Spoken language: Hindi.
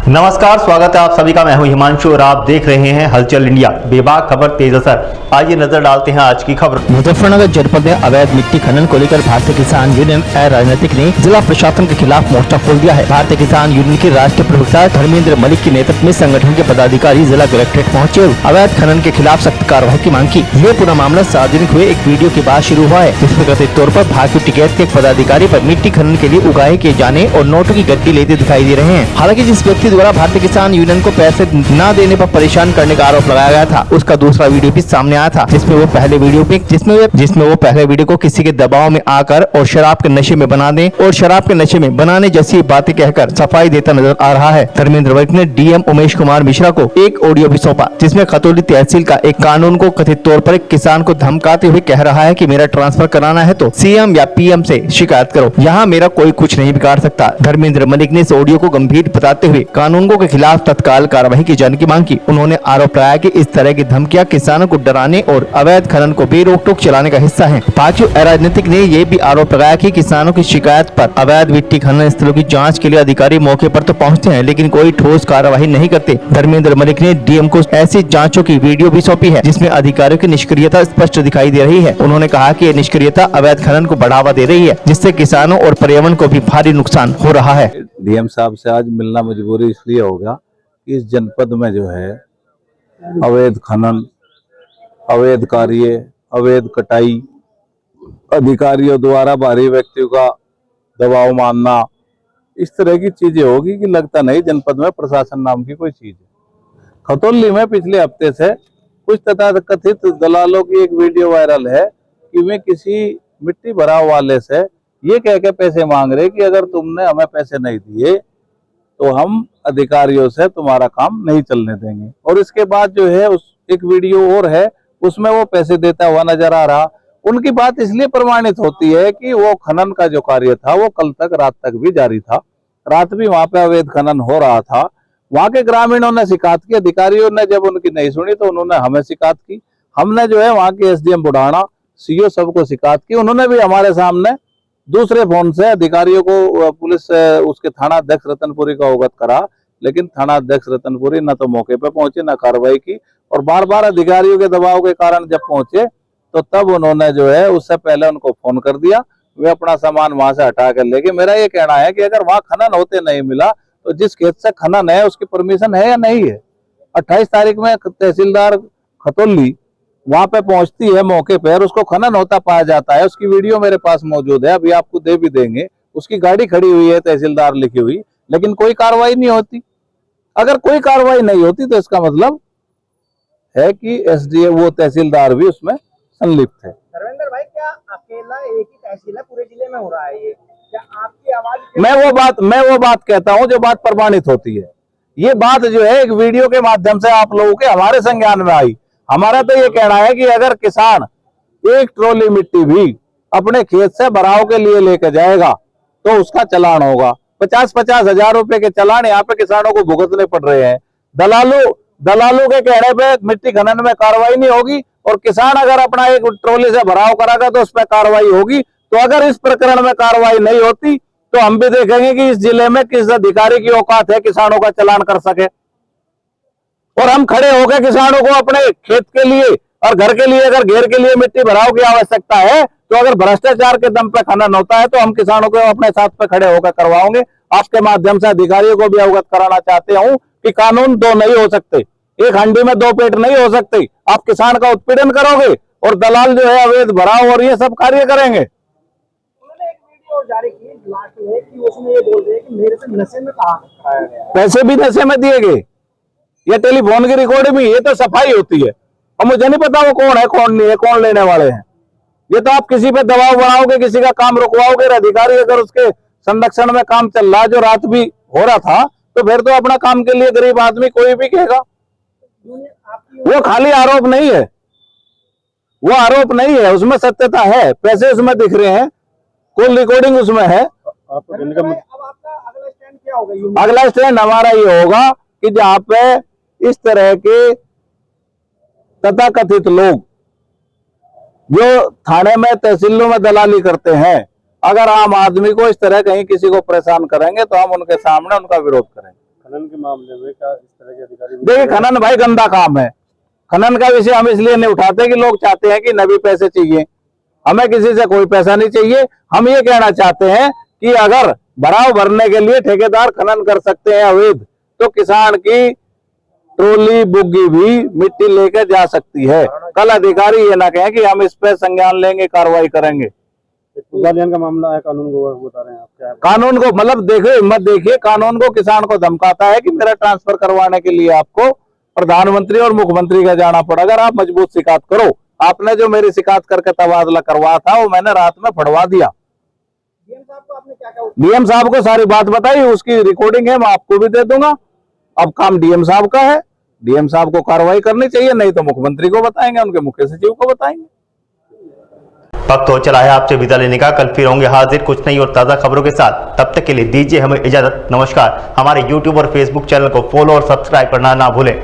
नमस्कार, स्वागत है आप सभी का। मैं हूं हिमांशु और आप देख रहे हैं हलचल इंडिया। बेबाक खबर तेज असर। आइए नजर डालते हैं आज की खबर। मुजफ्फरनगर जनपद में अवैध मिट्टी खनन को लेकर भारतीय किसान यूनियन राजनीतिक ने जिला प्रशासन के खिलाफ मोर्चा खोल दिया है। भारतीय किसान यूनियन के राष्ट्रीय प्रवक्ता धर्मेंद्र मलिक के नेतृत्व में संगठन के पदाधिकारी जिला कलेक्ट्रेट पहुंचे और अवैध खनन के खिलाफ सख्त कार्रवाई की मांग की। ये पूरा मामला सार्वजनिक हुए एक वीडियो के बाद शुरू हुआ है, जिसमें कथित तौर पर भारतीय टिकैत के एक पदाधिकारी पर मिट्टी खनन के लिए उगाए किए जाने और नोटों की गड्डी लेते दिखाई दे रहे हैं। हालांकि जिस व्यक्ति द्वारा भारतीय किसान यूनियन को पैसे न देने पर परेशान करने का आरोप लगाया गया था, उसका दूसरा वीडियो भी सामने आया था, जिसमें वो पहले वीडियो को किसी के दबाव में आकर और शराब के नशे में बनाने जैसी बातें कहकर सफाई देता नजर आ रहा है। धर्मेंद्र मलिक ने डीएम उमेश कुमार मिश्रा को एक ऑडियो भी सौंपा, जिसमें खतौली तहसील का एक कानून को कथित तौर पर एक किसान को धमकाते हुए कह रहा है कि मेरा ट्रांसफर कराना है तो सीएम या पीएम से शिकायत करो, यहाँ मेरा कोई कुछ नहीं बिगाड़ सकता। धर्मेंद्र मलिक ने इस ऑडियो को गंभीर बताते हुए कानूनों के खिलाफ तत्काल कार्रवाई की जाने की मांग की। उन्होंने आरोप लगाया कि इस तरह की धमकियां किसानों को डराने और अवैध खनन को बेरोक टोक चलाने का हिस्सा है। भाजपा राजनीतिक ने यह भी आरोप लगाया कि किसानों की शिकायत पर अवैध मिट्टी खनन स्थलों की जांच के लिए अधिकारी मौके पर तो पहुंचते हैं, लेकिन कोई ठोस कार्यवाही नहीं करते। धर्मेंद्र मलिक ने डीएम को ऐसी जांचों की वीडियो भी सौंपी है, जिसमें अधिकारियों की निष्क्रियता स्पष्ट दिखाई दे रही है। उन्होंने कहा कि ये निष्क्रियता अवैध खनन को बढ़ावा दे रही है, जिससे किसानों और पर्यावरण को भी भारी नुकसान हो रहा है। डीएम साहब से आज मिलना मजबूरी इसलिए होगा कि इस जनपद में जो है अवैध खनन, अवैध कार्य, अवैध कटाई, अधिकारियों द्वारा बाहरी व्यक्तियों का दबाव मानना, इस तरह की चीजें होगी कि लगता नहीं जनपद में प्रशासन नाम की कोई चीज है। खतौली में पिछले हफ्ते से कुछ तथाकथित दलालों की एक वीडियो वायरल है कि वे किसी मिट्टी भराव वाले से ये कह के पैसे मांग रहे कि अगर तुमने हमें पैसे नहीं दिए तो हम अधिकारियों से तुम्हारा काम नहीं चलने देंगे। और इसके बाद जो है उस एक वीडियो और है, उसमें वो पैसे देता हुआ नजर आ रहा। उनकी बात इसलिए प्रमाणित होती है कि वो खनन का जो कार्य था वो कल तक रात तक भी जारी था। रात भी वहां पे अवैध खनन हो रहा था। वहां के ग्रामीणों ने शिकायत की, अधिकारियों ने जब उनकी नहीं सुनी तो उन्होंने हमें शिकायत की। हमने जो है वहां के एसडीएम बुढ़ाना, सीओ सबको शिकायत की। उन्होंने भी हमारे सामने दूसरे फोन से अधिकारियों को, पुलिस उसके थाना अध्यक्ष रतनपुरी का अवगत करा, लेकिन थाना अध्यक्ष रतनपुरी न तो मौके पर पहुंचे न कार्रवाई की। और बार बार अधिकारियों के दबाव के कारण जब पहुंचे तो तब उन्होंने जो है उससे पहले उनको फोन कर दिया, वे अपना सामान वहां से हटा कर लेके। मेरा ये कहना है कि अगर वहां खनन होते नहीं मिला तो जिस खेत से खनन है उसकी परमिशन है या नहीं है। 28 तारीख में तहसीलदार खतौली वहां पे पहुंचती है मौके पर, उसको खनन होता पाया जाता है। उसकी वीडियो मेरे पास मौजूद है, अभी आपको दे भी देंगे। उसकी गाड़ी खड़ी हुई है तहसीलदार लिखी हुई, लेकिन कोई कार्रवाई नहीं होती। अगर कोई कार्रवाई नहीं होती तो इसका मतलब है कि एसडीएम वो तहसीलदार भी उसमें संलिप्त है। धर्मेंद्र भाई, क्या अकेला एक ही तहसील है पूरे जिले में हो रहा है ये? क्या आपकी आवाज? मैं वो बात कहता हूं जो बात प्रमाणित होती है। ये बात जो है एक वीडियो के माध्यम से आप लोगों के हमारे संज्ञान में आई। हमारा तो ये कहना है कि अगर किसान एक ट्रॉली मिट्टी भी अपने खेत से भराव के लिए लेकर जाएगा तो उसका चालान होगा। 50-50 हजार रुपए के चालान यहाँ पे किसानों को भुगतने पड़ रहे हैं। दलालों के कहने पे मिट्टी खनन में कार्रवाई नहीं होगी, और किसान अगर अपना एक ट्रॉली से भराव कराएगा तो उस पर कार्रवाई होगी। तो अगर इस प्रकरण में कार्रवाई नहीं होती तो हम भी देखेंगे कि इस जिले में किस अधिकारी की औकात है किसानों का चालान कर सके। और हम खड़े होकर किसानों को अपने खेत के लिए और घर के लिए, अगर घेर के लिए मिट्टी भराव की आवश्यकता है तो अगर भ्रष्टाचार के दम पे खनन होता है तो हम किसानों को अपने साथ पे खड़े होकर करवाओगे। आपके माध्यम से अधिकारियों को भी अवगत कराना चाहते हूं कि कानून दो नहीं हो सकते, एक हांडी में दो पेट नहीं हो सकते। आप किसान का उत्पीड़न करोगे और दलाल जो है अवैध भराव और ये सब कार्य करेंगे। उन्होंने एक वीडियो जारी की लास्ट में कि उसमें ये बोल रहे हैं कि मेरे से नशे में कराया गया, पैसे भी नशे में दिए गए, ये टेलीफोन की रिकॉर्डिंग भी, ये तो सफाई होती है। और मुझे नहीं पता वो कौन है कौन नहीं है, कौन लेने वाले हैं। ये तो आप किसी पे दबाव बनाओगे, किसी का काम रुकवाओगे। अधिकारी अगर उसके संरक्षण में काम चल रहा है जो रात भी हो रहा था, तो फिर तो अपना काम के लिए गरीब आदमी कोई भी कहेगा। वो खाली आरोप नहीं है, वो आरोप नहीं है, उसमें सत्यता है, पैसे उसमें दिख रहे हैं, कॉल रिकॉर्डिंग उसमें है। अब आपका अगला स्टैंड क्या होगा? अगला स्टैंड हमारा ये होगा कि जहां पे इस तरह के तथाकथित लोग जो थाने में तहसीलों में दलाली करते हैं, अगर आम आदमी को इस तरह कहीं किसी को परेशान करेंगे तो हम उनके सामने उनका विरोध करेंगे। खनन के मामले में क्या इस तरह के अधिकारी देखिए खनन भाई गंदा काम है। खनन का विषय हम इसलिए नहीं उठाते कि लोग चाहते हैं कि नबी पैसे चाहिए, हमें किसी से कोई पैसा नहीं चाहिए। हम ये कहना चाहते हैं कि अगर भराव भरने के लिए ठेकेदार खनन कर सकते हैं अवैध, तो किसान की ट्रोली बुग्गी भी मिट्टी लेकर जा सकती है। कल अधिकारी ये ना कहें कि हम इस पे संज्ञान लेंगे, कार्रवाई करेंगे। पुर्जालियन का मामला है, कानून को बता रहे हैं आप क्या है? कानून को मतलब देखो, हिम्मत देखिए, कानून को किसान को धमकाता है कि मेरा ट्रांसफर करवाने के लिए आपको प्रधानमंत्री और मुख्यमंत्री का जाना पड़ा। अगर आप मजबूत शिकायत करो, आपने जो मेरी शिकायत करके तबादला करवाया था वो मैंने रात में फड़वा दिया। डीएम साहब को आपने क्या कहा? डीएम साहब को सारी बात बताई, उसकी रिकॉर्डिंग है, मैं आपको भी दे दूंगा। अब काम डीएम साहब का है, डीएम साहब को कार्रवाई करनी चाहिए, नहीं तो मुख्यमंत्री को बताएंगे, उनके मुख्य सचिव को बताएंगे। वक्त हो चला है आपसे विदा लेने का। कल फिर होंगे हाजिर कुछ नई और ताज़ा खबरों के साथ। तब तक के लिए दीजिए हमें इजाजत। नमस्कार। हमारे YouTube और Facebook चैनल को फॉलो और सब्सक्राइब करना ना भूलें।